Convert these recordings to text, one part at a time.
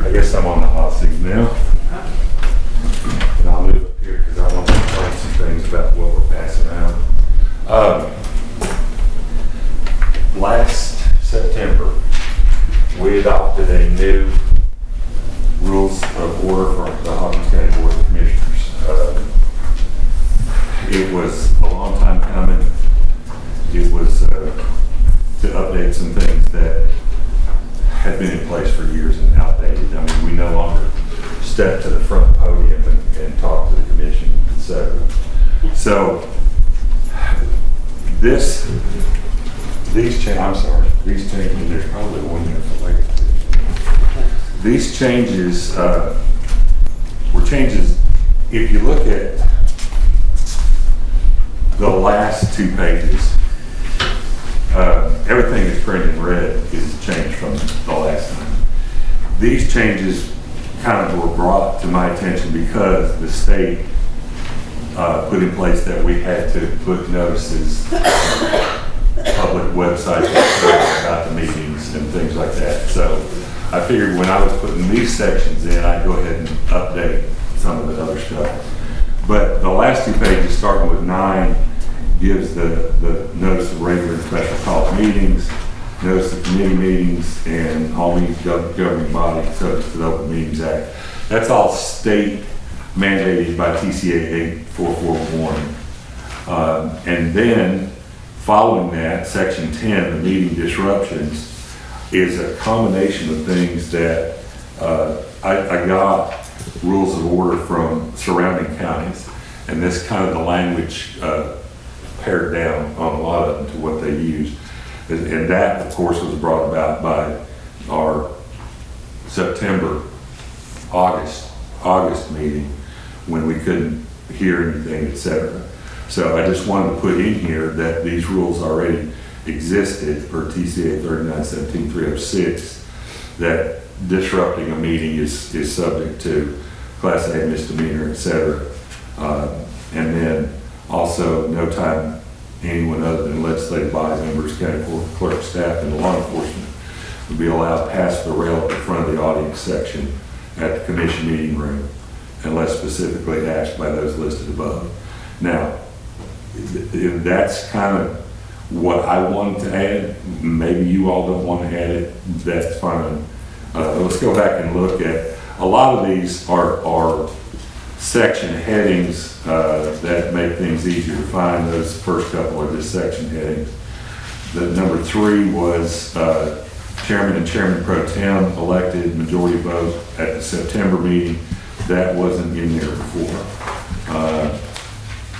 I guess I'm on the hot seat now. And I'll move up here because I want to explain some things about what we're passing out. Last September, we adopted a new rules of order for the Hawkins County Board of Commissioners. It was a long time coming. It was to update some things that had been in place for years and outdated. I mean, we no longer step to the front podium and talk to the commission, etc. So these changes, there's probably one there for later. These changes were changes, if you look at the last 2 pages, everything that's printed in red is changed from the last time. These changes kind of were brought to my attention because the state put in place that we had to put notices on public websites about the meetings and things like that. So I figured when I was putting these sections in, I'd go ahead and update some of the other stuff. But the last 2 pages, starting with 9, gives the notice of regular and special called meetings, notice of committee meetings, and all meetings governing body subject to the Open Meetings Act. That's all state mandated by TCA 8441. And then following that, section 10, the meeting disruptions, is a combination of things that I got rules of order from surrounding counties, and this kind of the language pared down on a lot of them to what they used. And that, of course, was brought about by our September, August meeting when we couldn't hear anything, etc. So I just wanted to put in here that these rules already existed per TCA 3917-306, that disrupting a meeting is subject to Class A misdemeanor, etc. And then also no time anyone other than legislative body members, county clerk, staff, and law enforcement would be allowed past the rail at the front of the audience section at the commission meeting room unless specifically asked by those listed above. Now, that's kind of what I wanted to add. Maybe you all don't want to add it, that's fine. Let's go back and look at, a lot of these are section headings that make things easier to find. Those first couple are just section headings. The number 3 was chairman and chairman pro tem elected majority vote at the September meeting. That wasn't in there before.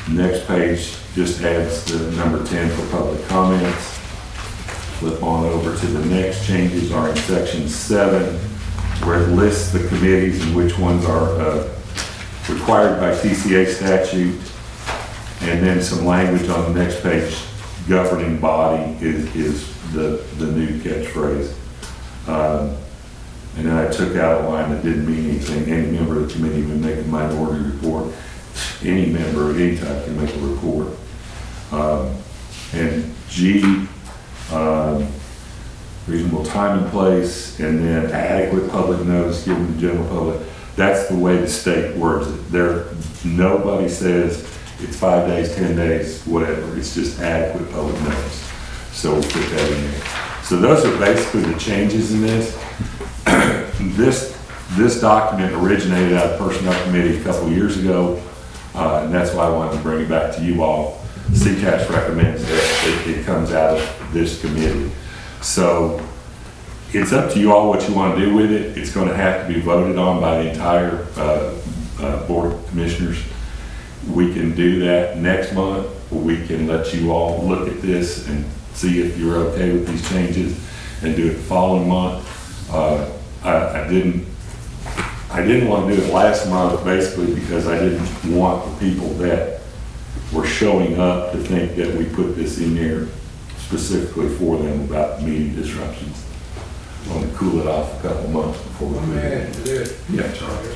Next page just adds the number 10 for public comments. Flip on over to the next changes are in section 7, where it lists the committees and which ones are required by TCA statute, and then some language on the next page. Governing body is the new catchphrase. And then I took out a line that didn't mean anything. Any member of the committee would make a minority report. Any member of any type can make a report. And G, reasonable time and place, and then adequate public notice given to the general public. That's the way the state words it. Nobody says it's 5 days, 10 days, whatever. It's just adequate public notice. So we'll put that in there. So those are basically the changes in this. This document originated out of the Personnel Committee a couple years ago, and that's why I wanted to bring it back to you all. CCAS recommends that it comes out of this committee. So it's up to you all what you want to do with it. It's going to have to be voted on by the entire Board of Commissioners. We can do that next month, or we can let you all look at this and see if you're okay with these changes and do it the following month. I didn't want to do it last month, basically because I didn't want the people that were showing up to think that we put this in there specifically for them about meeting disruptions. I want to cool it off a couple months before we move it. Yeah, Charlie.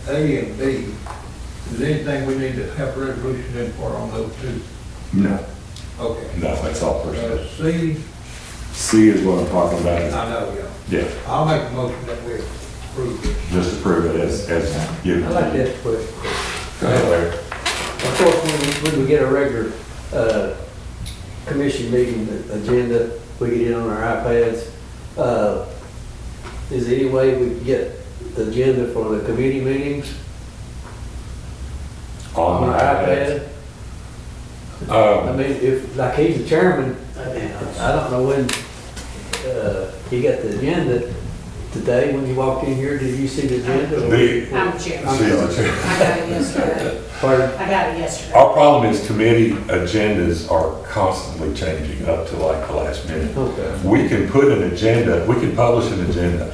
A and B, is there anything we need to have resolution in for on those two? No. Okay. No, that's all personnel. C, C is what I'm talking about. I know, yeah. Yeah, I'll make a motion that we approve this. just approve it as given. I like that question. Go ahead, Larry. Of course, when we get a regular, commission meeting agenda, we get it on our iPads. Is there any way we can get the agenda for the committee meetings On our iPad? I mean, if, like, he's the chairman, I don't know when, he got the agenda today, when you walked in here, did you see the agenda? The- I'm the chair. I'm She's the sorry. chair. I got it yesterday. Pardon? I got it yesterday. Our problem is committee agendas are constantly changing up to like the last minute. Okay. We can put an agenda, we can publish an agenda.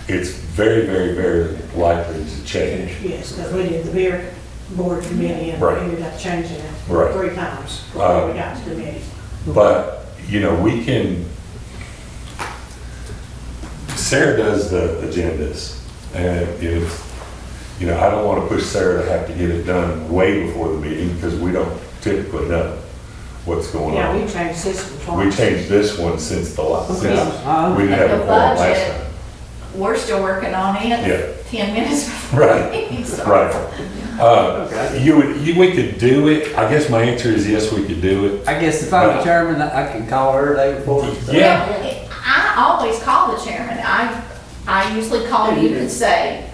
It's very, very, very likely to change. Yes, because we did the beer board committee and we Right. ended up changing it Right. 3 times before we got to committee. But, you know, we can, Sarah does the agendas. And if, you know, I don't want to push Sarah to have to get it done way before the meeting because we don't typically know what's going Yeah, on. we changed this one We twice. changed this one since the last, Okay. since we didn't have a And the forum last budget. time. We're still working on Yeah. it 10 minutes before. Right, the meeting starts. right. Okay. We could do it. I guess my answer is yes, we could do it. I guess if I'm the chairman, I can call her day before. and say, Yeah. Well, I always call the chairman. I usually call you and say,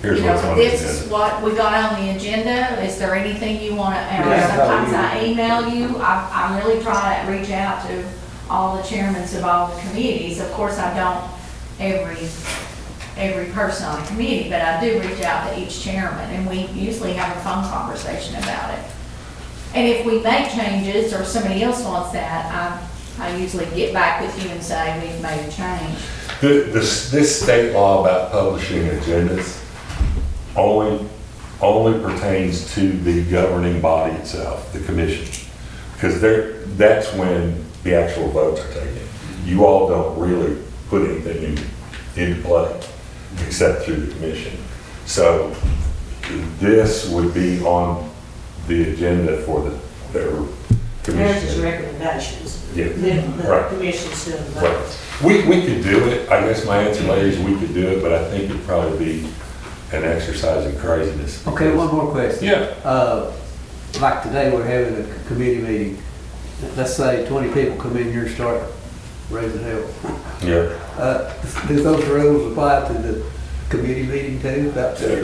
Here's you what's know, on the this is agenda. what we got on the agenda. Is there anything you want to, and Yeah, sometimes I'll I email you. I really try to reach out to all the chairmen of all the committees. Of course, I don't every person on the committee, but I do reach out to each chairman, and we usually have a phone conversation about it. And if we make changes or somebody else wants that, I usually get back with you and say, we've made a change. This state law about publishing agendas only pertains to the governing body itself, the commission. Because that's when the actual votes are taken. You all don't really put anything into play except through the commission. So this would be on the agenda for their There's just commission. recommendations. Yeah. Then the Right. commission's doing the Right. votes. We could do it. I guess my answer, Larry, is we could do it, but I think it'd probably be an exercise in craziness. Okay, one more question. Yeah. Like today, we're having a committee meeting. Let's say 20 people come in here and start raising hell. Yeah. Do those rules apply to the committee meeting too?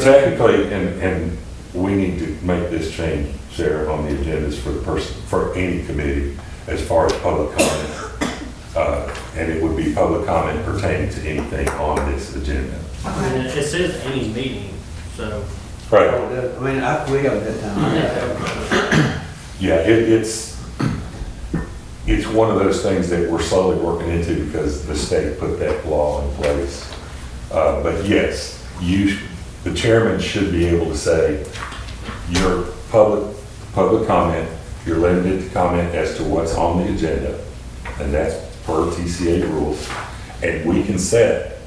Technically, and we need to make this change, Sarah, on the agendas for any committee as far as public comment. And it would be public comment pertaining to anything on this agenda. I mean, it says any meeting, so. Right. I mean, we haven't had time. Yeah, it's one of those things that we're slowly working into because the state put that law in place. But yes, the chairman should be able to say, your public comment, you're limited to comment as to what's on the agenda, and that's per TCA rules. And we can set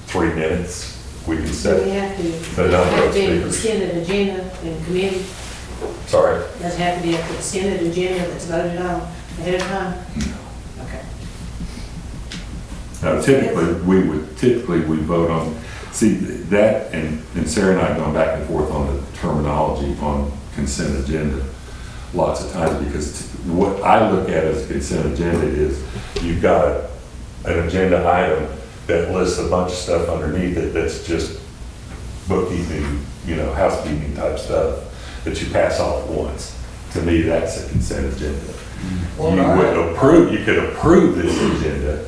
3 minutes, we can Do we set, have to, The number of have to be a speakers. consented agenda in committee? sorry, Does it have to be a consented agenda that's voted on ahead of time? Okay. typically we vote on, see, that, and Sarah and I have gone back and forth on the terminology on consent agenda lots of times, because what I look at as a consent agenda is you've got an agenda item that lists a bunch of stuff underneath it that's just bookkeeping, housekeeping type stuff that you pass off at once. To me, that's a consent agenda. You could approve this agenda,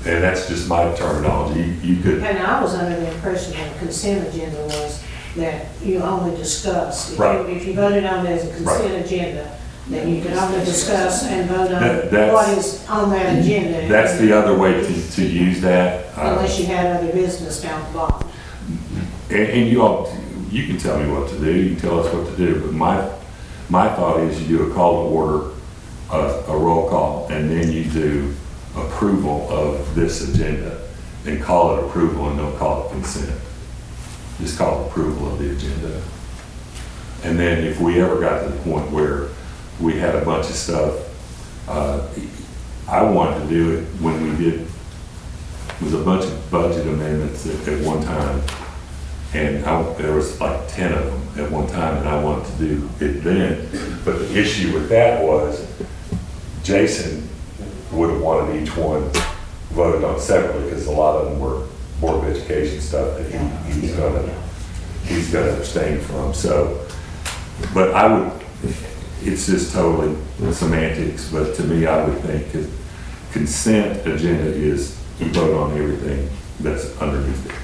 and that's just my terminology. You could, And I was under the impression that a consent agenda was that you only discuss. Right. If you voted on it as a consent agenda, then you could only discuss and vote on That's- what is on that agenda. that's the other way to use that. Unless you had other business down the bottom. And you can tell me what to do, you can tell us what to do, but my thought is you do a call to order, a roll call, and then you do approval of this agenda, and call it approval and don't call it consent. Just call it approval of the agenda. And then if we ever got to the point where we had a bunch of stuff, I wanted to do it when we did, it was a bunch of budget amendments at one time. And there was like 10 of them at one time, and I wanted to do it then. But the issue with that was Jason would have wanted each one voted on separately, because a lot of them were Board of Education stuff that he's gonna abstain from. So, but I would, it's just totally semantics, but to me, I would think that consent agenda is you vote on everything that's underneath it.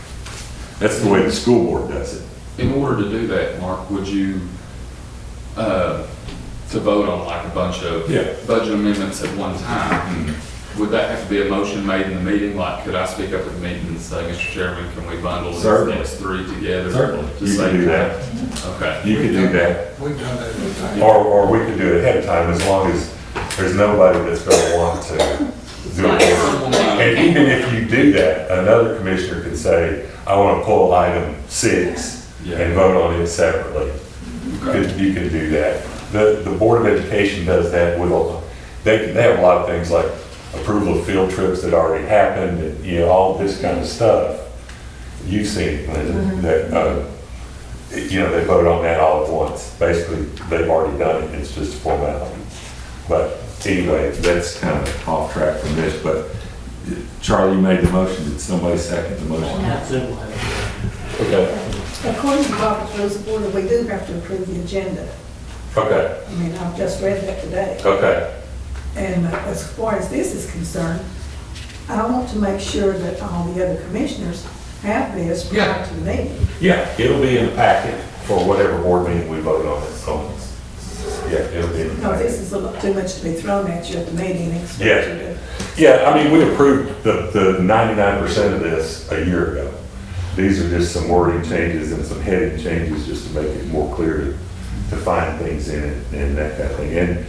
That's the way the school board does it. In order to do that, Mark, would you, to vote on like a bunch of Yeah. budget amendments at one time, would that have to be a motion made in the meeting? Like, could I speak up at the meeting and say, Mr. Chairman, can we bundle these Certainly. next three together? Certainly. To You save can do time? that. Okay. You could do that. We've done that every time. Or we could do it ahead of time, as long as there's nobody that's gonna want to do it. And even if you do that, another commissioner could say, I wanna pull item 6 and vote on it separately. You can do that. The Board of Education does that with, they have a lot of things like approval of field trips that already happened, and, you know, all this kind of stuff. You've seen it, Linda, that, you know, they vote on that all at once. Basically, they've already done it, it's just a formality. But anyway, that's kind of off track from this, but Charlie, you made the motion, did somebody second the motion? Okay, According to Robert's Rules of Order, we do have to approve the agenda. okay, I mean, I've just read that today. okay. And as far as this is concerned, I want to make sure that all the other commissioners have this prior to the meeting. Yeah, it'll be in the packet for whatever board meeting we vote on it, so, yeah, it'll be in the No, this packet. is a lot too much to be thrown at you at the meeting and expect Yeah. you to. Yeah, I mean, we approved the 99% of this a year ago. These are just some wording changes and some heading changes just to make it more clear to find things in it and that kind of thing. And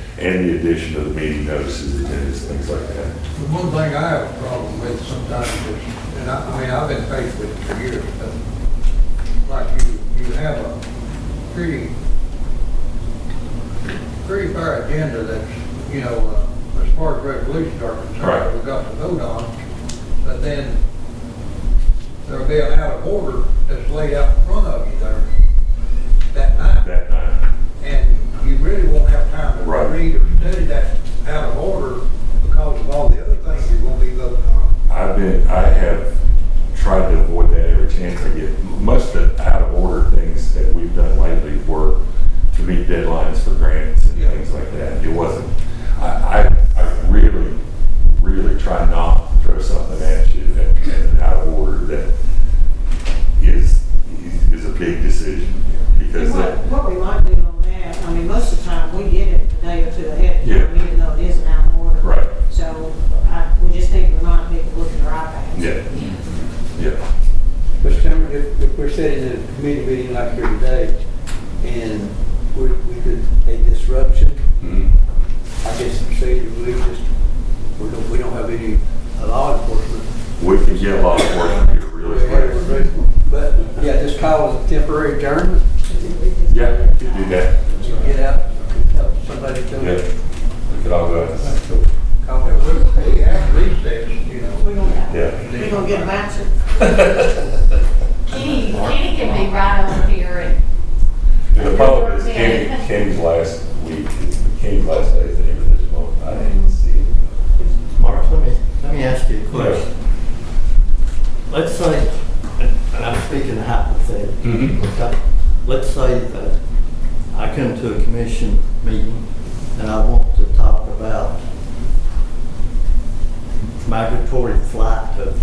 the addition of the meeting notices, agendas, things like that. The one thing I have a problem with sometimes is, and I mean, I've been faced with it for years, but like you have a pretty fair agenda that's, you know, as far as resolutions are concerned, Right. we've got to vote on, but then there'll be an out of order that's laid out in front of you there that night. That night. And you really won't have time to Right. read or study that out of order because of all the other things you're gonna be voting on. I have tried to avoid that every chance I get. Most of the out of order things that we've done lately were to meet deadlines for grants and things like that. It wasn't, I really, really try not to throw something at you that out of order that is a big decision, because What we might do on that, I mean, most of the time, we get it a day or two ahead of Yeah. time, even though it isn't out of order. Right. So we just need to remind people to look at their iPads. Yeah. Mr. Chairman, if we're sitting in a committee meeting like here today, and we could, a disruption, Mhm. I guess the procedure, we don't have any law enforcement. We can get law enforcement here really quick. But, yeah, just call it a temporary adjournment, Yeah, we could do that. get out, help somebody come Yeah, in. we could all go out. Call Yeah, it. we have recess, you know. We're gonna get a bouncer. Kenny can be right over here and The problem is Kenny's last week, Kenny's last day at the end of this month. I didn't see it. Mark, let me ask you a question. Let's say, and I'm speaking hypothetically, Mhm. okay? Let's say that I come to a commission meeting and I want to talk about migratory flight of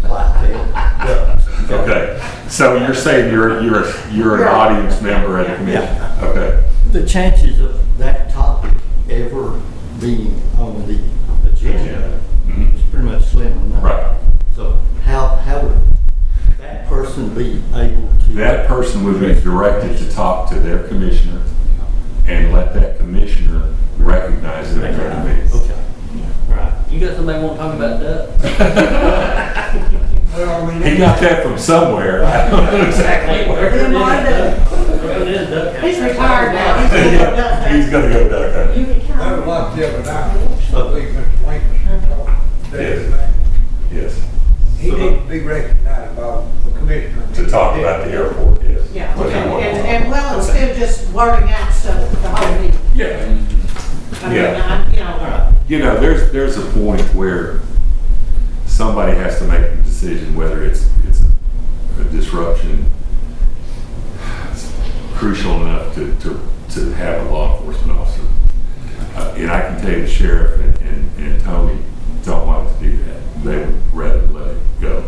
white-tailed ducks. Okay, so you're saying you're an audience member at the commission? Yeah. Okay. The chances of that topic ever being on the agenda Mhm. is pretty much slim to none. Right. So how would that person be able to? That person would be directed to talk to their commissioner and let that commissioner recognize it at their meeting. Okay, all right. You got somebody want to talk about ducks? Well, we He got that from somewhere. I don't know exactly where. It is duck He's house. retired now. He's gonna go duck hunting. He's gonna go duck hunting. That was like the other night, I So- believe Mr. Lincoln need to be recognized by the commissioner. To talk about the airport, yes. Yeah, What they and, want. and well, instead of just blurting out stuff at the whole meeting. Yeah. I mean, Yeah. you know, You know, there's a point where somebody has to make the decision whether it's a disruption crucial enough to have a law enforcement officer. And I can tell you the sheriff and Tony don't want to do that. They would rather let it go.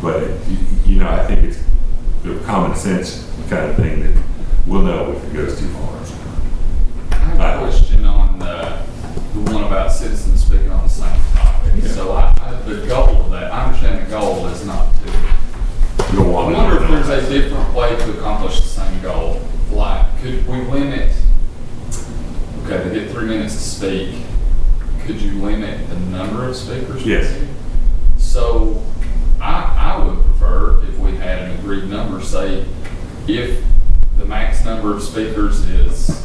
But, you know, I think it's a common sense kind of thing that we'll know if it goes too far. I have a question on the one about citizens speaking on the same topic. Yeah. So the goal of that, I understand the goal is not to. You'll I want to wonder if know. there's a different way to accomplish the same goal. Like, could we limit, okay, to get 3 minutes to speak, could you limit the number of speakers? Yes. So I would prefer if we had an agreed number, say, if the max number of speakers is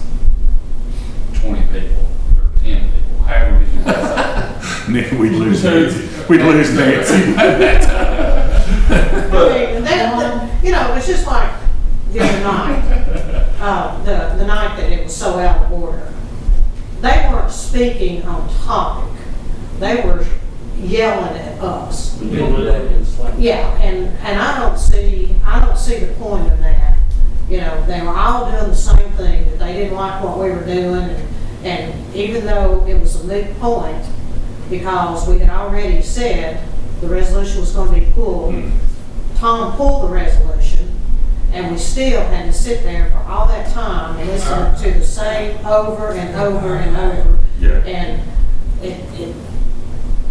20 people or 10 people, however many you guys Then we'd lose Nancy. We'd lose Nancy. I mean, you know, it's just like the other night, the night that it was so out of order. They weren't speaking on topic. They were yelling at us. Yeah, and I don't see the point in that. You know, they were all doing the same thing, that they didn't like what we were doing, and even though it was a moot point, because we had already said the resolution was going to be pulled, Tom pulled the resolution, and we still had to sit there for all that time and listen to the same over and over and over. Yeah. And in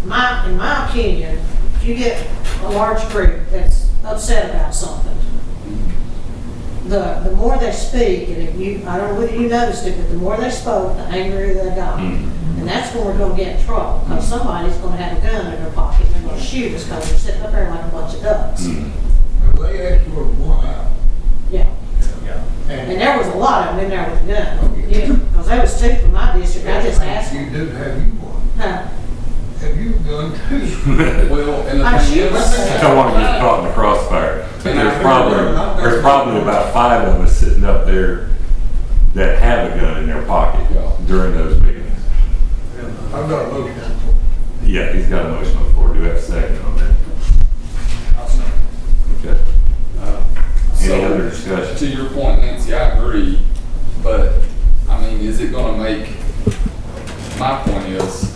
my opinion, if you get a large group that's upset about something, the more they speak, and if you, I don't know whether you noticed it, but the more they spoke, the angrier they got. And that's when we're gonna get in trouble, because somebody's gonna have a gun in their pocket and they're gonna shoot us because they're sitting up there like a bunch of ducks. They asked for one out. Yeah. And there was a lot of them in there with a gun. Yeah, because there was two from my district. I just asked You them. do have you one. Huh? Have you a gun too? Well, and the I thing should is, say- I don't want to get caught in the crossfire. But And there's probably about 5 of us sitting up there that have a gun in their pocket during those meetings. I've got a motion. Yeah, he's got a motion on the floor. Do we have a second on that? Okay. Any other discussion? to your point, Nancy, I agree, but, I mean, is it gonna make, my point is,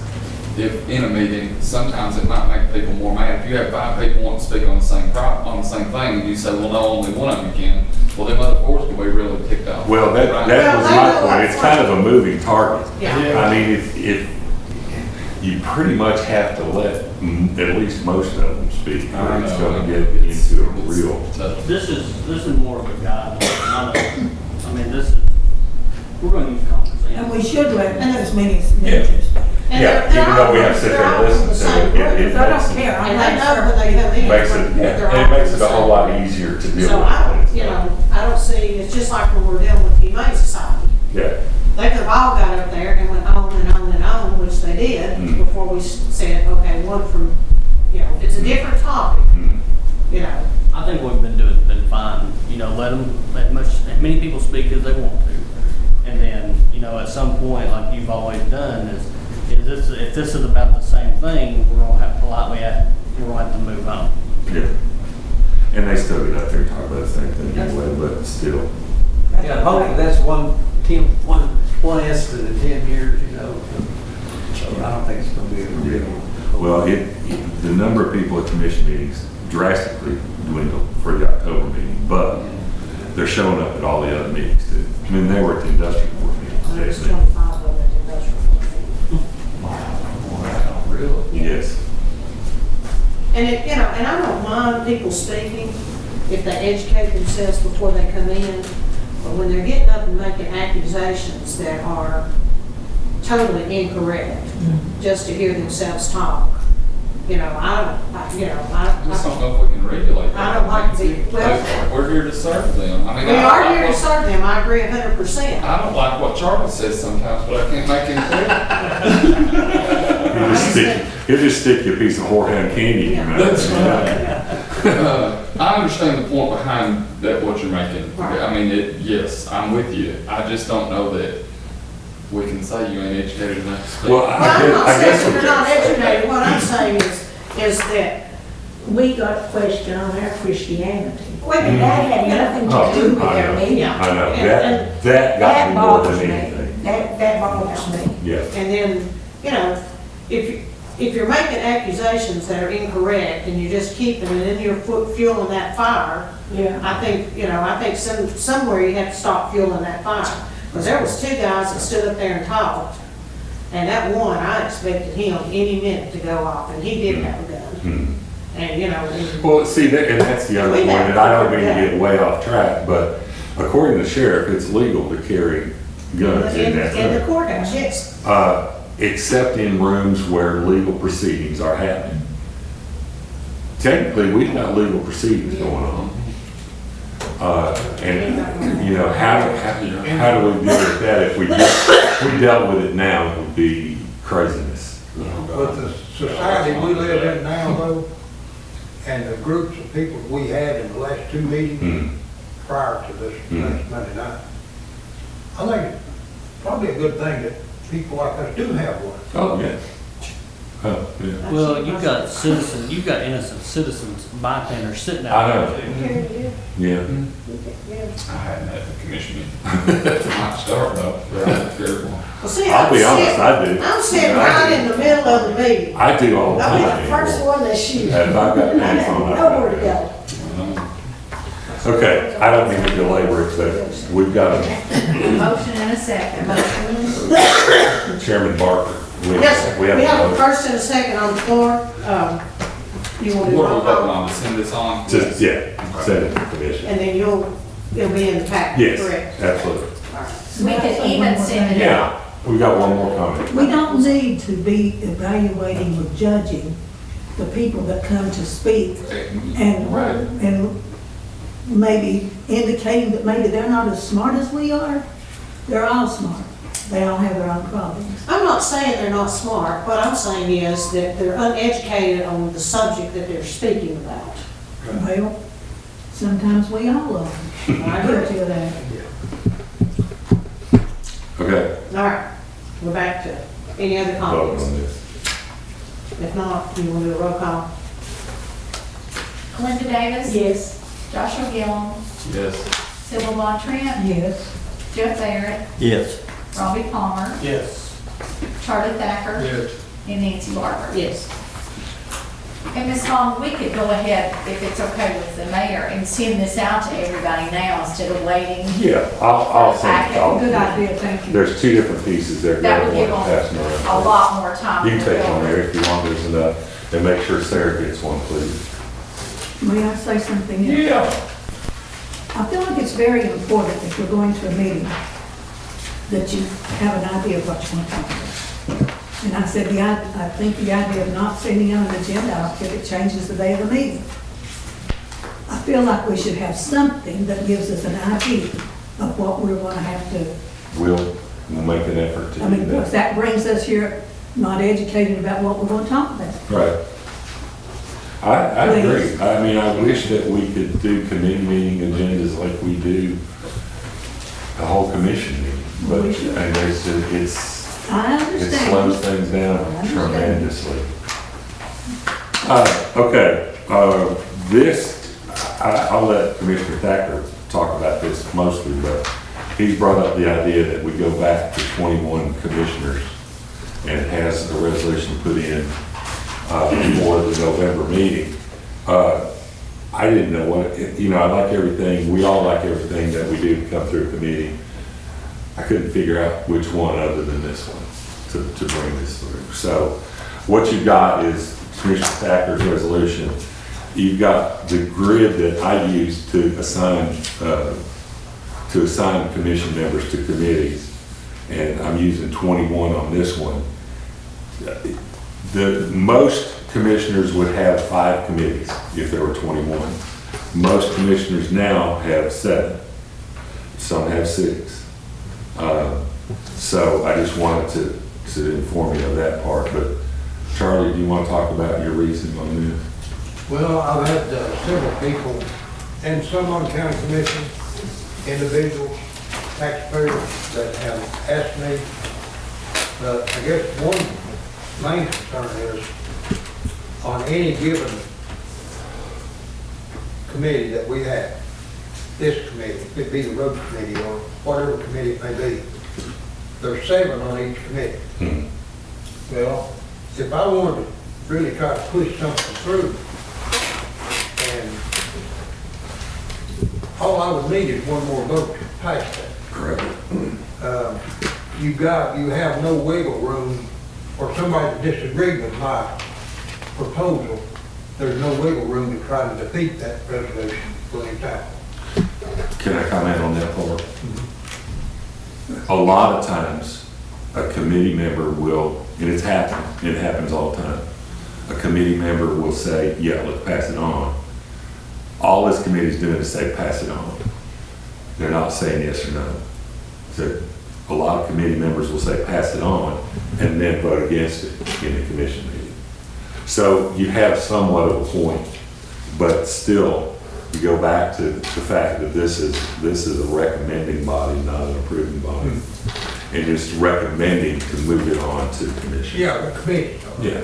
if in a meeting, sometimes it might make people more mad. If you have 5 people wanting to speak on the same thing, and you say, well, no, only one of them can, well, them other 4's gonna be really ticked off. Well, that was my point. It's kind of a moving target. Yeah. I mean, if you pretty much have to let at least most of them speak, or it's going to get into a real. tough. This is more of a guideline. I mean, this is, we're gonna use common sense. And we should let as many as ministers. And Yeah, they're even though we all- have to sit they're there all and from the listen same to it, group. it I don't makes it, care. And they know when they come in. makes but it, they're all it makes from it the a whole same lot group. easier to deal So I, with. you know, I don't see, it's just like when we're dealing with the Humane Society. Yeah, They could have all got up there and went on and on and on, which they did, before we said, okay, one from, you know, it's a different topic, you know. I think what we've been fine, you know, let as many people speak as they want to. And then, you know, at some point, like you've always done, if this is about the same thing, we're gonna have to move on. yeah. And they still get up there and talk about the same thing anyway, but still. Yeah, hopefully that's one incident in 10 years, you know. So I don't think it's gonna be a real. Well, the number of people at commission meetings drastically dwindled for the October meeting, but they're showing up at all the other meetings too. I mean, they were at the industrial board meeting There's today. 25 of them at the industrial. Wow, really? Yes. And it, you know, and I don't mind people speaking if they educate themselves before they come in, but when they're getting up and making accusations that are totally incorrect, just to hear themselves talk, you know, I just don't know if we can regulate that. I don't like the, well, We're here to serve them. I mean, we I are don't here to like serve them, I agree 100%. I don't like what Charlie says sometimes, but I can't make him clear. He'll just stick you a piece of horehound candy in your mouth. That's I understand the point behind that, what you're making. Right. I mean, yes, I'm with you. I just don't know that we can say you ain't educated enough to speak. Well, Well, I'm not I guess saying we you're not can. educated, what I'm saying is that We got a question on our Christianity. we And that had nothing Oh, to do with I their know. meeting. Yeah. I know, And- that got That me more bothers than me. anything. That bothers me. Yeah, And then, you know, if you're making accusations that are incorrect and you're just keeping it in your foot fueling that fire, Yeah. I think somewhere you have to stop fueling that fire. Because there was two guys that stood up there and talked, and that one, I expected him any minute to go off, and he did have a gun. Hmm. And, you know, and- Well, see, and that's the other We point, have and I don't to mean to do get way off track, but according to the sheriff, it's legal to carry guns in in that the room. courthouse, yes. Except in rooms where legal proceedings are happening. Technically, we've got legal proceedings going on. And, you know, how do we deal with that? If we dealt with it now, it would be craziness. With the society we live in now though, and the groups of people we had in the last two meetings Hmm. prior to this last Monday night, I think it's probably a good thing that people like us do have one. Oh, yeah. Oh, yeah. Well, you've got citizens, you've got innocent citizens, bystanders sitting I out know. there too. Yeah. I hadn't had the commission meeting. That might start though. Careful. Well, see, I'll be honest, I do. I'm sitting Yeah, I right do. in the middle of the meeting. I do all the I'll time. be The first one that shoots. If I've got I pants on, have I've nowhere to got- go. Okay, I don't mean to belabor it, but we've got Motion and a second. Chairman Barker. Yes, we have a vote. first and a second on the floor. You want to What are we roll voting call? on, to send this on? Just, yeah, send it to the commission. And then it'll be in the packet, Yes, correct? absolutely. We could even send it Yeah, out. we got one more comment. We don't need to be evaluating or judging the people that come to speak and, Right. and maybe indicating that maybe they're not as smart as we are. They're all smart. They all have their own problems. I'm not saying they're not smart. What I'm saying is that they're uneducated on the subject that they're speaking about. Well, sometimes we all are. I agree. Guilty of that. Okay, All right, we're back to any other vote comments? on this. If not, you want to do a roll call? Linda Davis. Yes. Joshua Gillum. Yes. Sybil Von Trent. Yes. Jeff Barrett. Yes. Robbie Palmer. Yes. Charlie Thacker. And Nancy Barber. Yes. And Ms. Vaughn, we could go ahead, if it's okay with the mayor, and send this out to everybody now instead of waiting. Yeah, I'll send it all. Good idea, thank you. There's two different pieces there. That would I give want them to pass them a around. lot more time. You can to take go. one there if you want, there's enough. And make sure Sarah gets one, please. May I say something else? Yeah. I feel like it's very important if you're going to a meeting that you have an idea of what you want to talk about. And I said, I think the idea of not sending out an agenda, if it changes the day of the meeting. I feel like we should have something that gives us an idea of what we're going to have to, We'll make an effort to I do mean, because that. that brings us here not educated about what we're going to talk about. Right. I agree. Please. I mean, I wish that we could do committee meeting agendas like we do a whole commission meeting. But, We should. and it's, I it understand. slows things down I understand. tremendously. Okay, this, I'll let Commissioner Thacker talk about this mostly, but he's brought up the idea that we go back to 21 commissioners and has a resolution put in for the November meeting. I didn't know what, you know, I like everything, we all like everything that we do to come through a committee. I couldn't figure out which one other than this one to bring this through. So what you've got is Commissioner Thacker's resolution. You've got the grid that I use to assign commission members to committees, and I'm using 21 on this one. The most commissioners would have 5 committees if there were 21. Most commissioners now have 7. Some have 6. So I just wanted to inform you of that part, but Charlie, do you want to talk about your reason on this? Well, I've had several people, and some on county commission, individuals, taxpayers that have asked me, I guess one main concern is on any given committee that we have, this committee, it could be the road committee or whatever committee it may be, there's 7 on each committee. Well, if I wanted to really try to push something through, and all I would need is one more vote to pass that. Correct. You have no wiggle room, or somebody disagreed with my proposal, there's no wiggle room to try to defeat that resolution for any time. Can I comment on that part? A lot of times, a committee member will, and it happens all the time. A committee member will say, yeah, let's pass it on. All this committee's doing is say, pass it on. They're not saying yes or no. So a lot of committee members will say, pass it on, and then vote against it in the commission meeting. So you have somewhat of a point, but still, you go back to the fact that this is a recommending body, not an approving body. And it's recommending to move it on to the commission. Yeah, the committee. Yeah.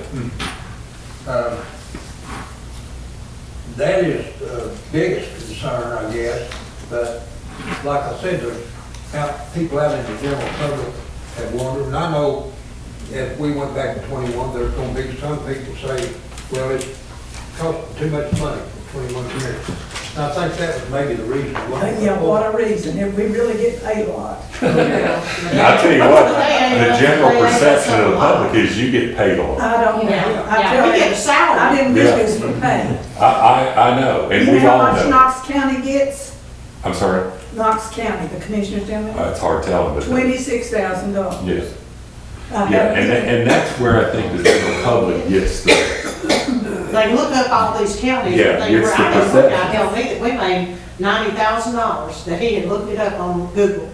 That is the biggest concern, I guess, but like I said, there's people out in the general public have wondered, and I know if we went back to 21, there's going to be some people say, well, it's costing too much money for 21 years. And I think that was maybe the reason why. Yeah, what a reason, if we really get paid a lot. Now, I tell you what, the general perception of the public is you get paid a lot. I don't know. I Yeah, tell we get you, a salary. I didn't do this for pay. I know, and You we know how all much know. Knox County gets? I'm sorry, Knox County, the commissioners tell me, it's hard telling, but. $26,000. Yes. Yeah, and that's where I think the general public gets the, They look up all these counties, Yeah, and they were, it's the I didn't look, I perception. tell me that we made $90,000, that he had looked it up on Google.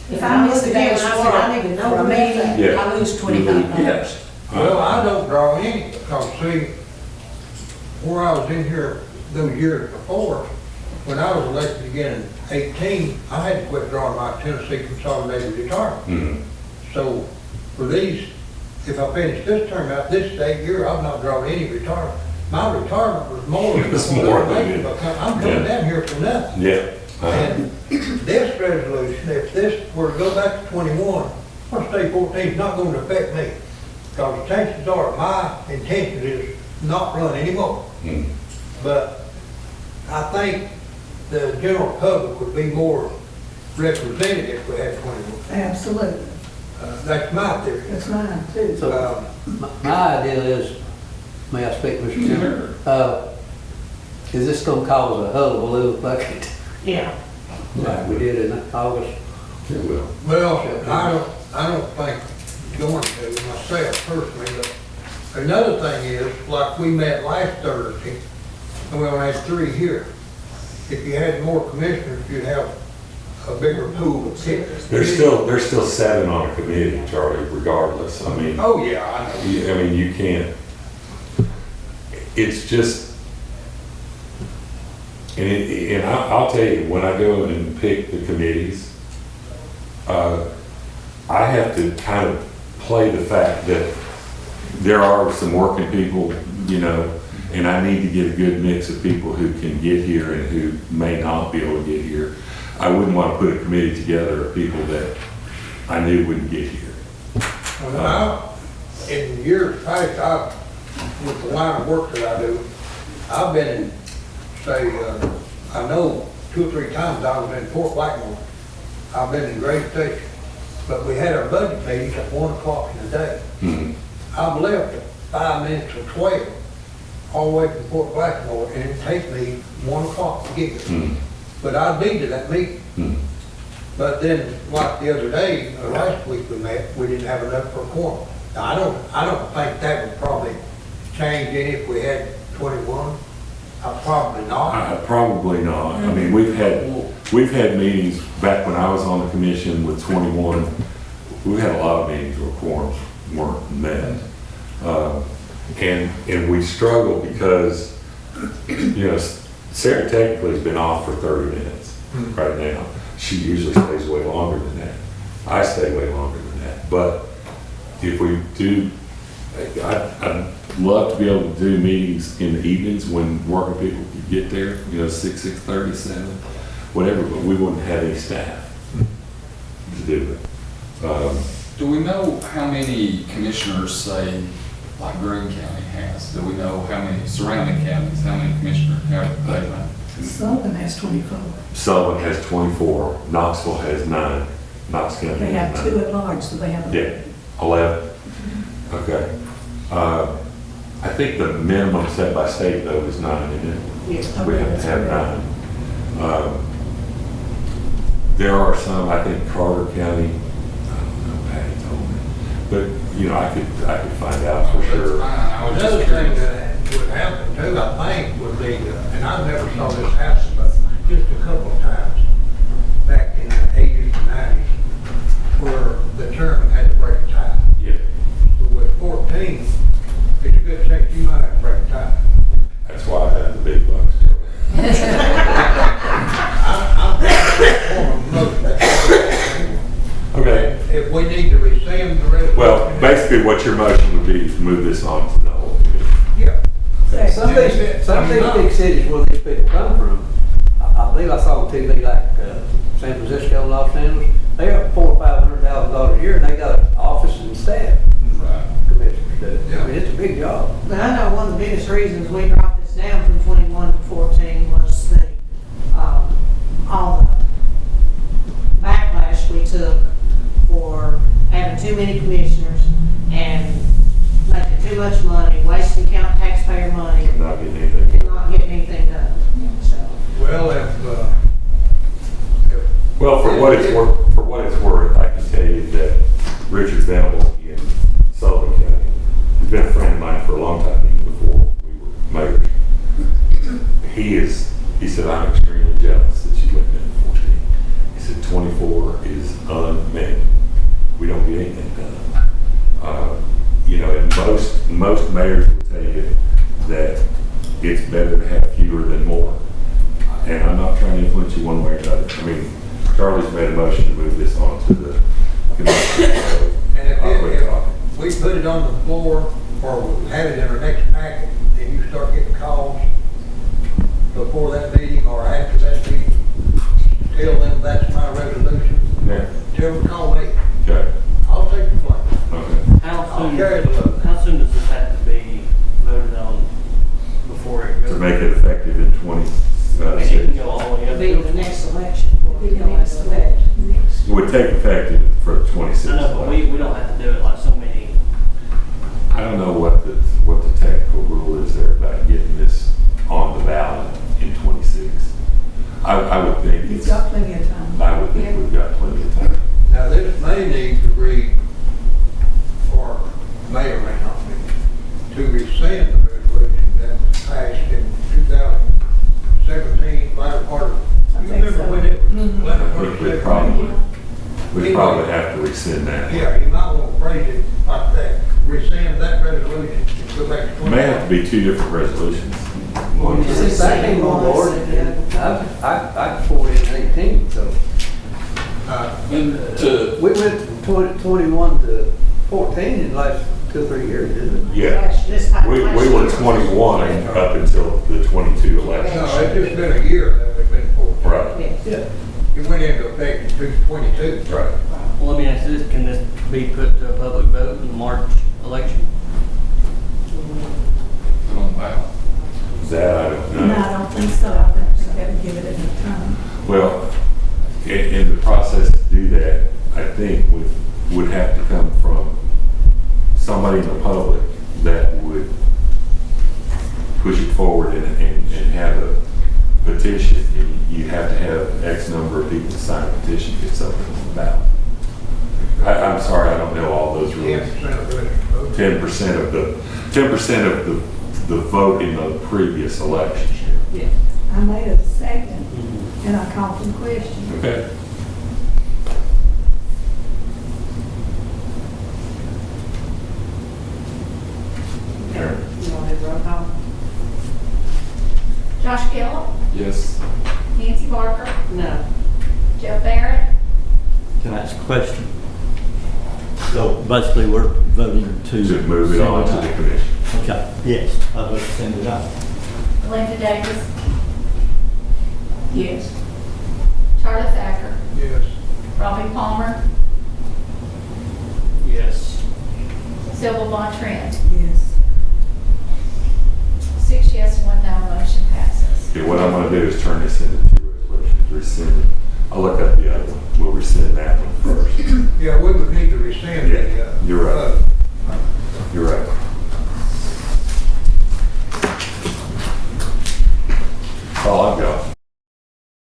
If I miss a day's I said, work I need to know for a where meeting, that's Yeah. I lose $25. yes. Well, I don't draw any, because see, where I was in here those years before, when I was elected again in 18, I had to quit drawing my Tennessee Consolidated Retirement. So for these, if I finish this term out this state year, I've not drawn any retirement. My retirement was more than It's more than it. I'm coming Yeah. down here for nothing. Yeah. And this resolution, if this were to go back to 21, or state 14 is not going to affect me. Because the chances are, my intention is not run anymore. But I think the general public would be more represented if we had 21. Absolutely, That's my theory. that's mine too. So, my idea is, may I speak, Mr. Chairman? Is this gonna cause a hullabaloo like it, Yeah. like we did in August? It will. Well, I don't think going to myself personally, but another thing is, like we met last Thursday, and we only had 3 here. If you had more commissioners, you'd have a bigger pool of kids. There's still 7 on a committee, Charlie, regardless. I mean, Oh, yeah, I know. I mean, you can't, it's just, and I'll tell you, when I go and pick the committees, I have to kind of play the fact that there are some working people, you know, and I need to get a good mix of people who can get here and who may not be able to get here. I wouldn't want to put a committee together of people that I knew wouldn't get here. Well, in years past, with the line of work that I do, I've been in, say, I know 2 or 3 times I was in Fort Blackmore. I've been in Great Station, but we had our budget meetings at 1 o'clock in the day. I've left at 5 minutes to 12, all the way from Fort Blackmore, and it takes me 1 o'clock to get there. But I'd be to that meeting. But then, like the other day, last week we met, we didn't have enough for a quorum. Now, I don't think that would probably change any if we had 21. Probably not. Probably not. I mean, we've had meetings back when I was on the commission with 21. We had a lot of meetings where quorums weren't met. And we struggle because, you know, Sarah technically has been off for 30 minutes right now. She usually stays way longer than that. I stay way longer than that. But if we do, I'd love to be able to do meetings in the evenings when working people could get there, you know, 6:30, 7, whatever, but we wouldn't have any staff to do it. Do we know how many commissioners, say, like Greene County has? Do we know how many surrounding counties, how many commissioners have they run? Sullivan has 24. Sullivan has 24, Knoxville has 9, Knox County They has have 9. 2 at large, so they have. Yeah, 11. Okay. I think the minimum set by state though is 9, isn't it? Yeah. We have to have 9. There are some, I think Carter County, I don't know, Patty told me, but you know, I could find out for That's sure. fine. I was Another just thing curious. that would happen too, I think, would be, and I never saw this happen, but just a couple of times back in the 80s and 90s, where the chairman had to break a tie. Yeah, So with 14, it's a good chance you might have to break a tie. that's why I have the big bucks. I'm form of motion. Okay. If we need to rescind the resolution. Well, basically what your motion would be is to move this on to the whole committee. Yeah. Some of these big cities where these people come from, I believe I saw on TV like San Francisco and Los Angeles, they have $400,000 or $500,000 a year and they got an office and staff, Right. commissioners do. Yeah. I mean, it's a big job. But I know one of the biggest reasons we dropped this down from 21 to 14 was the, all the backlash we took for having too many commissioners and making too much money, wasting taxpayer money, Not getting anything. and not getting anything done. So, Well, Well, for what it's worth, I can tell you that Richard Venable in Sullivan County has been a friend of mine for a long time, even before we were mayors. He said, I'm extremely jealous that you went down to 14. He said, 24 is unmet. We don't get anything done. You know, and most mayors will tell you that it's better to have fewer than more. And I'm not trying to influence you one way or another. I mean, Charlie's made a motion to move this on to the commission. and if we put it on the floor or we have it in our next packet, and you start getting calls before that meeting or after that meeting, tell them that's my resolution. Yeah, Tell them to call me. okay, I'll take the blame. okay. How I'll carry the load. soon does this have to be voted on before it goes? To make it effective in I mean, it can 26. go all the way up. it'll be the next election. Be the next effect. It would take effect for the 26th. I know, but we don't have to do it like so many. I don't know what the technical rule is there about getting this on the ballot in 26. I would think You've got plenty of time. I would think we've got plenty of time. Now, this may need to read, or may or may not be, to rescind the resolution that was passed in 2017, latter part of, I you think remember so. when it, latter part of We 17? probably have to rescind that. Yeah, you might want to phrase it like that, rescind that resolution and go back to 20. May have to be 2 different resolutions. One for- Since I came on board, I forwarded in 18, so And to, we went from 21 to 14 in the last 2 or 3 years, didn't it? Yeah, This time we last were year. 21 up until the 22 election. No, it's just been a year that it's been 14. Right, Yes. Yeah. It went into effect in 2022. right. Well, let me ask you this, can this be put to a public vote in the March election? put on the ballot. That I don't No, I know. don't think so. I think that would give it enough time. Well, in the process to do that, I think would have to come from somebody in the public that would push it forward and have a petition. You have to have X number of people to sign a petition to get something on the ballot. I'm sorry, I don't know all those rules. 10% of the vote. 10% of the vote in the previous election. Yes. I made a second and I called some questions. Okay. Josh Kellum, Yes. Nancy Barker, No. Jeff Barrett, Can I ask a question? So basically, we're voting to. To move it on to the commission. Okay, yes, I'd like to send it out. Linda Davis, Yes. Charlie Thacker, Yes. Robbie Palmer, Yes. Sylvia Von Trent. Yes. 6 yes, 1 no, motion passes. Okay, what I'm gonna do is turn this into two resolutions, rescind it. I'll look up the other one, we'll rescind that one first. Yeah, we would need to rescind the, Yeah, you're right.